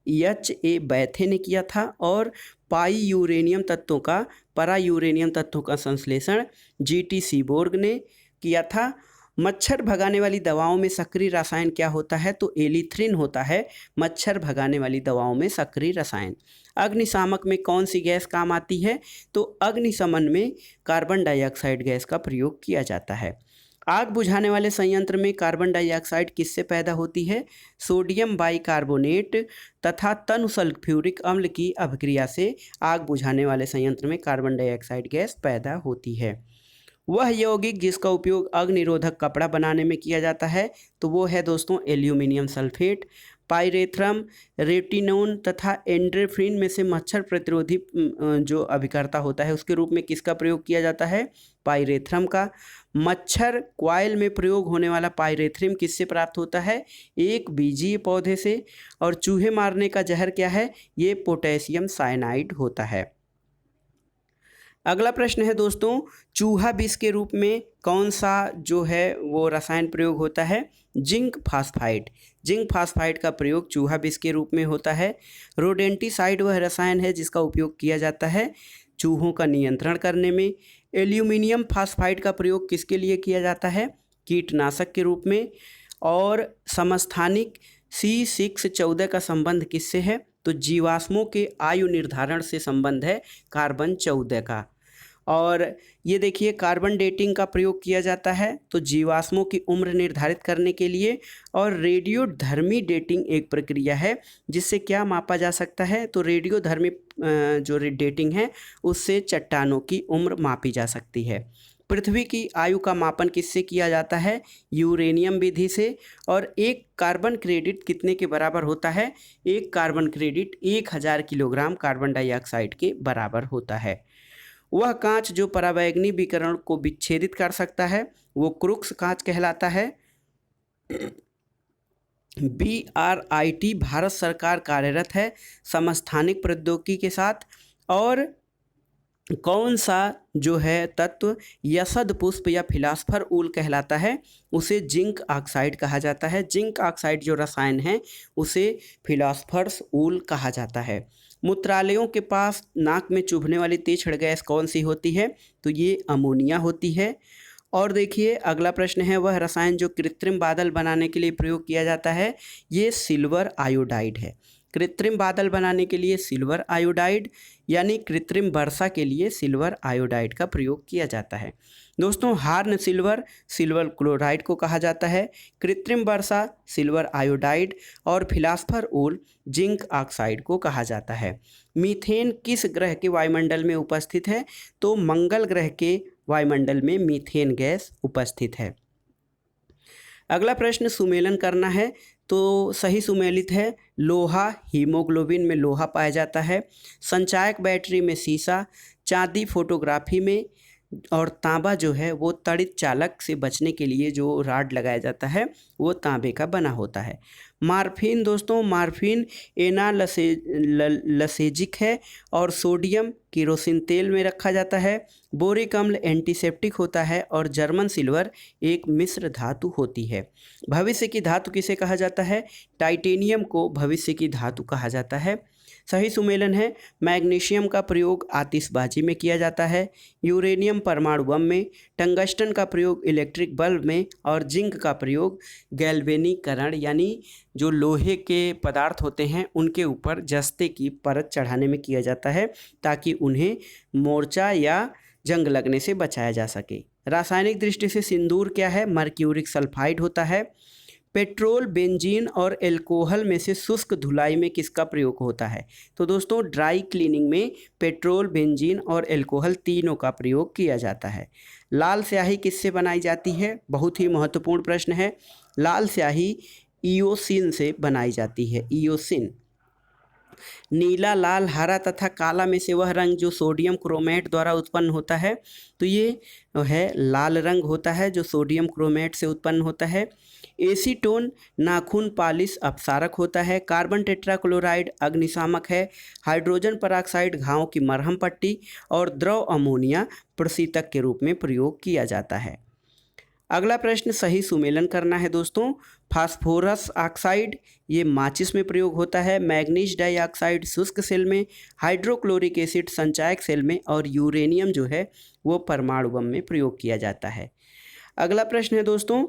एच.ए. बैथे ने किया था। और पाई यूरेनियम तत्वों का परा यूरेनियम तत्वों का संश्लेषण जी.टी. सीबोर्ग ने किया था। मच्छर भगाने वाली दवाओं में सक्रिय रसायन क्या होता है? तो एलिथ्रिन होता है मच्छर भगाने वाली दवाओं में सक्रिय रसायन। अग्निशामक में कौन सी गैस काम आती है? तो अग्निशमन में कार्बन डाइऑक्साइड गैस का प्रयोग किया जाता है। आग बुझाने वाले संयंत्र में कार्बन डाइऑक्साइड किससे पैदा होती है? सोडियम बाइकार्बोनेट तथा तनु सल्फ्यूरिक अम्ल की अभिक्रिया से आग बुझाने वाले संयंत्र में कार्बन डाइऑक्साइड गैस पैदा होती है। वह यौगिक जिसका उपयोग अग्निरोधक कपड़ा बनाने में किया जाता है तो वो है दोस्तों एल्यूमिनियम सल्फेट। पाइरेथ्रम, रेटिनोन तथा एंड्रेफ्रिन में से मच्छर प्रतिरोधी जो अभिकर्ता होता है उसके रूप में किसका प्रयोग किया जाता है? पाइरेथ्रम का। मच्छर कॉइल में प्रयोग होने वाला पाइरेथ्रम किससे प्राप्त होता है? एक बीजीय पौधे से। और चूहे मारने का जहर क्या है? ये पोटेशियम साइनाइड होता है। अगला प्रश्न है दोस्तों, चूहा विष के रूप में कौन सा जो है वो रसायन प्रयोग होता है? Zinc phosphide. जिंक फास्फाइड का प्रयोग चूहा विष के रूप में होता है। रोडेंटिसाइड वह रसायन है जिसका उपयोग किया जाता है चूहों का नियंत्रण करने में। एल्यूमिनियम फास्फाइड का प्रयोग किसके लिए किया जाता है? कीटनाशक के रूप में। और समस्थानिक C614 का संबंध किससे है? तो जीवाश्मों के आयु निर्धारण से संबंध है कार्बन 14 का। और ये देखिए कार्बन डेटिंग का प्रयोग किया जाता है तो जीवाश्मों की उम्र निर्धारित करने के लिए। और रेडियोधर्मी डेटिंग एक प्रक्रिया है जिससे क्या मापा जा सकता है? तो रेडियोधर्मी जो डेटिंग है उससे चट्टानों की उम्र मापी जा सकती है। पृथ्वी की आयु का मापन किससे किया जाता है? यूरेनियम विधि से। और एक कार्बन क्रेडिट कितने के बराबर होता है? एक carbon credit 1000 kilogram carbon dioxide के बराबर होता है। वह कांच जो पराबैंगनी विकिरण को विच्छेदित कर सकता है वो क्रुक्स कांच कहलाता है। BRIT भारत सरकार कार्यरत है समस्थानिक प्रौद्योगिकी के साथ। और कौन सा जो है तत्व यसद पुष्प या फिलास्फर ऊल कहलाता है? उसे जिंक ऑक्साइड कहा जाता है। जिंक ऑक्साइड जो रसायन है उसे फिलास्फर्स ऊल कहा जाता है। मूत्रालयों के पास नाक में चुभने वाली तीक्ष्ण गैस कौन सी होती है? तो ये अमोनिया होती है। और देखिए अगला प्रश्न है, वह रसायन जो कृत्रिम बादल बनाने के लिए प्रयोग किया जाता है ये सिल्वर आयोडाइड है। कृत्रिम बादल बनाने के लिए सिल्वर आयोडाइड यानी कृत्रिम वर्षा के लिए सिल्वर आयोडाइड का प्रयोग किया जाता है। दोस्तों हार्न सिल्वर सिल्वर क्लोराइड को कहा जाता है। कृत्रिम वर्षा सिल्वर आयोडाइड और फिलास्फर ऊल जिंक ऑक्साइड को कहा जाता है। मीथेन किस ग्रह के वायुमंडल में उपस्थित है? तो मंगल ग्रह के वायुमंडल में मीथेन गैस उपस्थित है। अगला प्रश्न सुमेलन करना है तो सही सुमेलित है। लोहा, हीमोग्लोबिन में लोहा पाया जाता है। संचायक बैटरी में सीसा, चांदी फोटोग्राफी में, और तांबा जो है वो तड़ित चालक से बचने के लिए जो राड लगाया जाता है वो तांबे का बना होता है। मार्फिन दोस्तों, मार्फिन एनालसेजिक है और सोडियम केरोसिन तेल में रखा जाता है। बोरिक अम्ल एंटीसेप्टिक होता है और जर्मन सिल्वर एक मिश्र धातु होती है। भविष्य की धातु किसे कहा जाता है? टाइटेनियम को भविष्य की धातु कहा जाता है। सही सुमेलन है। मैग्नीशियम का प्रयोग आतिशबाजी में किया जाता है। यूरेनियम परमाणु बम में, टंगस्टन का प्रयोग इलेक्ट्रिक बल्ब में और जिंक का प्रयोग गैल्वेनीकरण यानी जो लोहे के पदार्थ होते हैं उनके ऊपर जस्ते की परत चढ़ाने में किया जाता है ताकि उन्हें मोर्चा या जंग लगने से बचाया जा सके। रासायनिक दृष्टि से सिंदूर क्या है? मर्क्यूरिक सल्फाइड होता है। पेट्रोल, बेंजीन और एल्कोहल में से शुष्क धुलाई में किसका प्रयोग होता है? तो दोस्तों ड्राई क्लीनिंग में पेट्रोल, बेंजीन और एल्कोहल तीनों का प्रयोग किया जाता है। लाल स्याही किससे बनाई जाती है? बहुत ही महत्वपूर्ण प्रश्न है। लाल स्याही इयोसिन से बनाई जाती है। इयोसिन। नीला, लाल, हरा तथा काला में से वह रंग जो सोडियम क्रोमेट द्वारा उत्पन्न होता है तो ये है लाल रंग होता है जो सोडियम क्रोमेट से उत्पन्न होता है। एसीटोन नाखून पालिश अपसारक होता है। कार्बन टेट्राक्लोराइड अग्निशामक है। हाइड्रोजन परऑक्साइड घावों की मरहम पट्टी और द्रव अमोनिया प्रशीतक के रूप में प्रयोग किया जाता है। अगला प्रश्न सही सुमेलन करना है दोस्तों। फास्फोरस ऑक्साइड ये माचिस में प्रयोग होता है। मैग्नीज डाइऑक्साइड शुष्क सेल में, हाइड्रोक्लोरिक एसिड संचायक सेल में और यूरेनियम जो है वो परमाणु बम में प्रयोग किया जाता है। अगला प्रश्न है दोस्तों,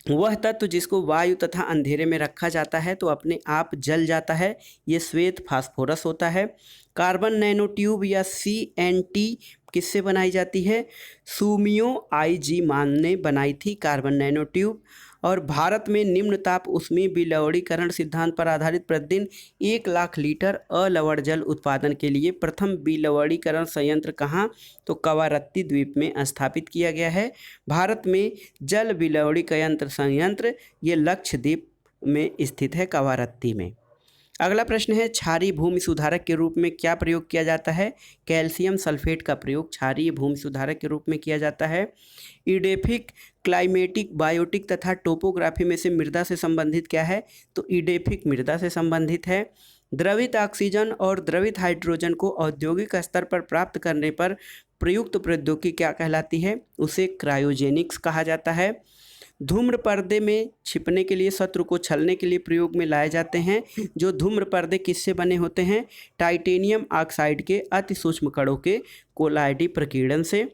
वह तत्व जिसको वायु तथा अंधेरे में रखा जाता है तो अपने आप जल जाता है, ये श्वेत फास्फोरस होता है। कार्बन नैनो ट्यूब या CNT किससे बनाई जाती है? सुमियो आईजी मान ने बनाई थी कार्बन नैनो ट्यूब। और भारत में निम्न ताप ऊष्मीय विलवणीकरण सिद्धांत पर आधारित प्रतिदिन 1 लाख लीटर अलवण जल उत्पादन के लिए प्रथम विलवणीकरण संयंत्र कहाँ? तो कवारत्ती द्वीप में स्थापित किया गया है। भारत में जल विलवणीकरण संयंत्र ये लक्षद्वीप में स्थित है, कवारत्ती में। अगला प्रश्न है, क्षारीय भूमि सुधारक के रूप में क्या प्रयोग किया जाता है? कैल्शियम सल्फेट का प्रयोग क्षारीय भूमि सुधारक के रूप में किया जाता है। इडेफिक, क्लाइमेटिक, बायोटिक तथा टोपोग्राफी में से मृदा से संबंधित क्या है? तो इडेफिक मृदा से संबंधित है। द्रवित ऑक्सीजन और द्रवित हाइड्रोजन को औद्योगिक स्तर पर प्राप्त करने पर प्रयुक्त प्रौद्योगिकी क्या कहलाती है? उसे क्रायोजेनिक्स कहा जाता है। धूम्र पर्दे में छिपने के लिए, शत्रु को छलने के लिए प्रयोग में लाए जाते हैं। जो धूम्र पर्दे किससे बने होते हैं? टाइटेनियम ऑक्साइड के अति सूक्ष्म कणों के कोलाइडी प्रकीर्णन से।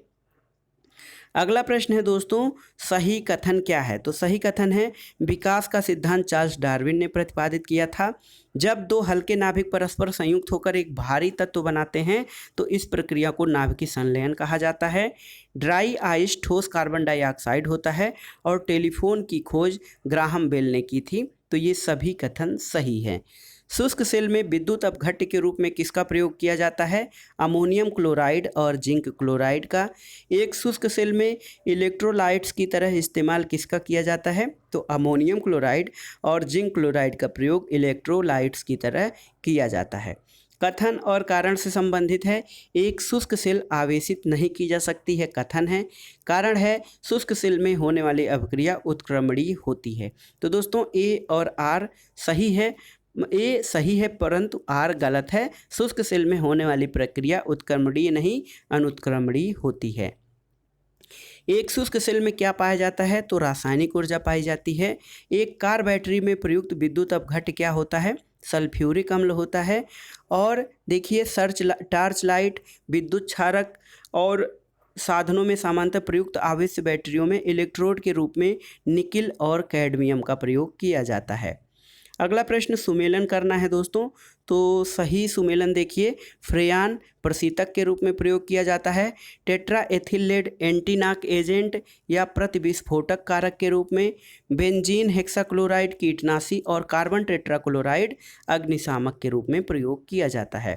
अगला प्रश्न है दोस्तों, सही कथन क्या है? तो सही कथन है, विकास का सिद्धांत चार्ल्स डार्विन ने प्रतिपादित किया था। जब दो हल्के नाभिक परस्पर संयुक्त होकर एक भारी तत्व बनाते हैं तो इस प्रक्रिया को नाभिकीय संलयन कहा जाता है। ड्राई आइस ठोस कार्बन डाइऑक्साइड होता है और टेलीफोन की खोज ग्राहम बेल ने की थी। तो ये सभी कथन सही हैं। शुष्क सेल में विद्युत अपघट्य के रूप में किसका प्रयोग किया जाता है? अमोनियम क्लोराइड और जिंक क्लोराइड का। एक शुष्क सेल में इलेक्ट्रोलाइट्स की तरह इस्तेमाल किसका किया जाता है? तो अमोनियम क्लोराइड और जिंक क्लोराइड का प्रयोग इलेक्ट्रोलाइट्स की तरह किया जाता है। कथन और कारण से संबंधित है, एक शुष्क सेल आवेशित नहीं की जा सकती है, कथन है। कारण है, शुष्क सेल में होने वाली अभिक्रिया उत्क्रमणीय होती है। तो दोस्तों ए और आर सही है। ए सही है परंतु आर गलत है। शुष्क सेल में होने वाली प्रक्रिया उत्क्रमणीय नहीं, अनुत्क्रमणीय होती है। एक शुष्क सेल में क्या पाया जाता है? तो रासायनिक ऊर्जा पाई जाती है। एक कार बैटरी में प्रयुक्त विद्युत अपघट्य क्या होता है? सल्फ्यूरिक अम्ल होता है। और देखिए, टार्च लाइट, विद्युत क्षारक और साधनों में सामान्यतः प्रयुक्त आवेश बैटरियों में इलेक्ट्रोड के रूप में निकिल और कैडमियम का प्रयोग किया जाता है। अगला प्रश्न, सुमेलन करना है दोस्तों। तो सही सुमेलन देखिए, फ्रेयान प्रशीतक के रूप में प्रयोग किया जाता है। टेट्रा एथिल लेड एंटीनाक एजेंट या प्रतिविस्फोटक कारक के रूप में। बेंजीन हेक्साक्लोराइड कीटनाशी और कार्बन टेट्राक्लोराइड अग्निशामक के रूप में प्रयोग किया जाता है।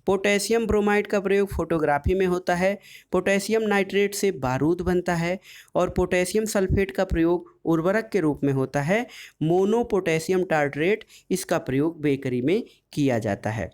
पोटेशियम ब्रोमाइड का प्रयोग फोटोग्राफी में होता है। पोटेशियम नाइट्रेट से बारूद बनता है। और पोटेशियम सल्फेट का प्रयोग उर्वरक के रूप में होता है। मोनो पोटेशियम टार्ट्रेट, इसका प्रयोग बेकरी में किया जाता है।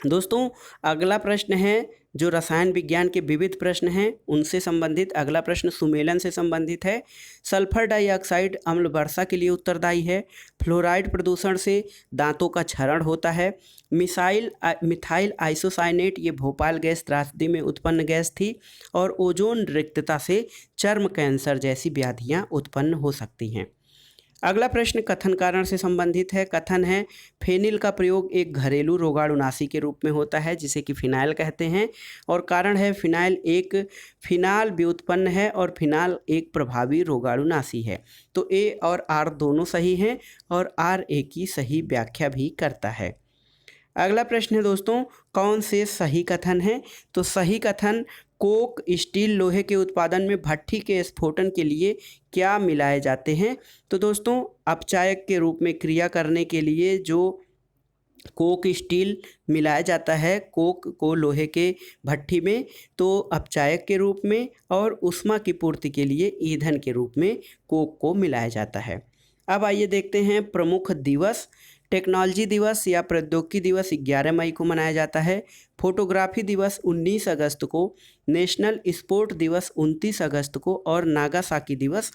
दोस्तों अगला प्रश्न है, जो रसायन विज्ञान के विविध प्रश्न हैं उनसे संबंधित अगला प्रश्न सुमेलन से संबंधित है। सल्फर डाइऑक्साइड अम्ल वर्षा के लिए उत्तरदायी है। फ्लोराइड प्रदूषण से दांतों का क्षरण होता है। मिथाइल आइसोसाइनेट ये भोपाल गैस त्रासदी में उत्पन्न गैस थी। और ओजोन रिक्तता से चर्म कैंसर जैसी व्याधियां उत्पन्न हो सकती हैं। अगला प्रश्न कथन कारण से संबंधित है। कथन है, फेनिल का प्रयोग एक घरेलू रोगाणुनाशी के रूप में होता है जिसे कि फिनाइल कहते हैं। और कारण है, फिनाल व्युत्पन्न है और फिनाल एक प्रभावी रोगाणुनाशी है। तो ए और आर दोनों सही हैं और आर ए की सही व्याख्या भी करता है। अगला प्रश्न है दोस्तों, कौन से सही कथन है? तो सही कथन, कोक स्टील लोहे के उत्पादन में भट्ठी के स्फोटन के लिए क्या मिलाए जाते हैं? तो दोस्तों अपचायक के रूप में क्रिया करने के लिए जो कोक स्टील मिलाया जाता है कोक को लोहे के भट्ठी में, तो अपचायक के रूप में, और ऊष्मा की पूर्ति के लिए ईंधन के रूप में कोक को मिलाया जाता है। अब आइए देखते हैं प्रमुख दिवस। टेक्नोलॉजी दिवस या प्रौद्योगिकी दिवस 11 मई को मनाया जाता है। फोटोग्राफी दिवस 19 अगस्त को, नेशनल स्पोर्ट दिवस 29 अगस्त को और नागासाकी दिवस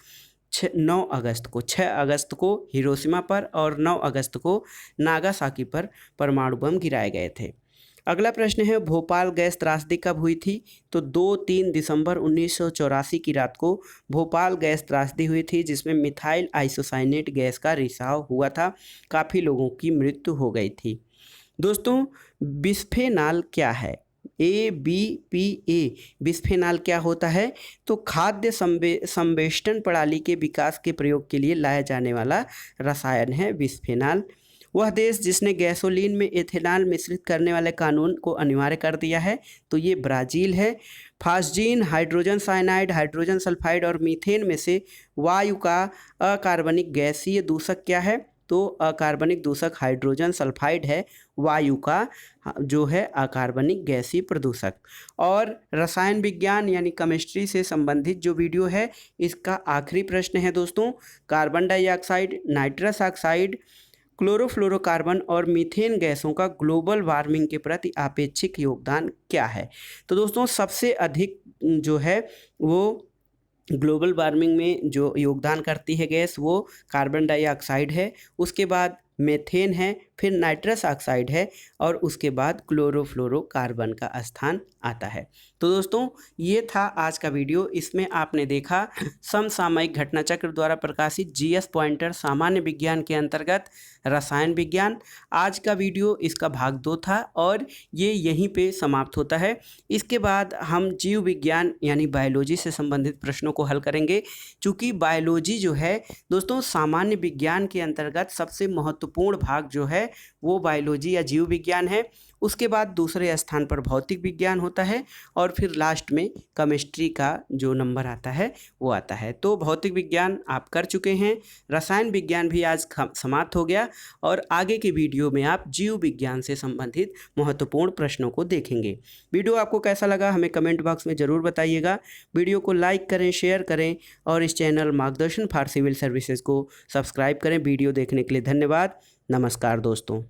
6 अगस्त को हिरोशिमा पर और 9 अगस्त को नागासाकी पर परमाणु बम गिराए गए थे। अगला प्रश्न है, भोपाल गैस त्रासदी कब हुई थी? तो 2-3 दिसंबर 1984 की रात को भोपाल गैस त्रासदी हुई थी जिसमें मिथाइल आइसोसाइनेट गैस का रिसाव हुआ था। काफ़ी लोगों की मृत्यु हो गई थी। दोस्तों बिस्फेनाल क्या है? ABPA बिस्फेनाल क्या होता है? तो खाद्य संवेष्टन प्रणाली के विकास के प्रयोग के लिए लाया जाने वाला रसायन है बिस्फेनाल। वह देश जिसने गैसोलीन में एथेनॉल मिश्रित करने वाले कानून को अनिवार्य कर दिया है, तो ये ब्राज़ील है। Phosgene, hydrogen cyanide, hydrogen sulphide और मीथेन में से वायु का अकार्बनिक गैसीय दूषक क्या है? तो अकार्बनिक दूषक हाइड्रोजन सल्फाइड है, वायु का जो है अकार्बनिक गैसीय प्रदूषक। और रसायन विज्ञान यानी केमिस्ट्री से संबंधित जो वीडियो है, इसका आखिरी प्रश्न है दोस्तों, carbon dioxide, nitrous oxide, chlorofluorocarbon और मीथेन गैसों का ग्लोबल वार्मिंग के प्रति आपेक्षिक योगदान क्या है? तो दोस्तों सबसे अधिक जो है वो ग्लोबल वार्मिंग में जो योगदान करती है गैस, वो कार्बन डाइऑक्साइड है, उसके बाद मीथेन है, फिर नाइट्रस ऑक्साइड है और उसके बाद क्लोरोफ्लोरोकार्बन का स्थान आता है। तो दोस्तों ये था आज का वीडियो। इसमें आपने देखा समसामयिक घटना चक्र द्वारा प्रकाशित जीएस पॉइंटर सामान्य विज्ञान के अंतर्गत रसायन विज्ञान। आज का वीडियो इसका भाग 2 था और ये यहीं पे समाप्त होता है। इसके बाद हम जीव विज्ञान यानी बायोलॉजी से संबंधित प्रश्नों को हल करेंगे। चूँकि बायोलॉजी जो है दोस्तों सामान्य विज्ञान के अंतर्गत सबसे महत्वपूर्ण भाग जो है वो बायोलॉजी या जीव विज्ञान है। उसके बाद दूसरे स्थान पर भौतिक विज्ञान होता है और फिर लास्ट में केमिस्ट्री का जो नंबर आता है वो आता है। तो भौतिक विज्ञान आप कर चुके हैं, रसायन विज्ञान भी आज समाप्त हो गया और आगे के वीडियो में आप जीव विज्ञान से संबंधित महत्वपूर्ण प्रश्नों को देखेंगे। वीडियो आपको कैसा लगा हमें कमेंट बॉक्स में ज़रूर बताइएगा। वीडियो को लाइक करें, शेयर करें और इस चैनल मार्गदर्शन फॉर सिविल सर्विसेज को सब्सक्राइब करें। वीडियो देखने के लिए धन्यवाद। नमस्कार दोस्तों।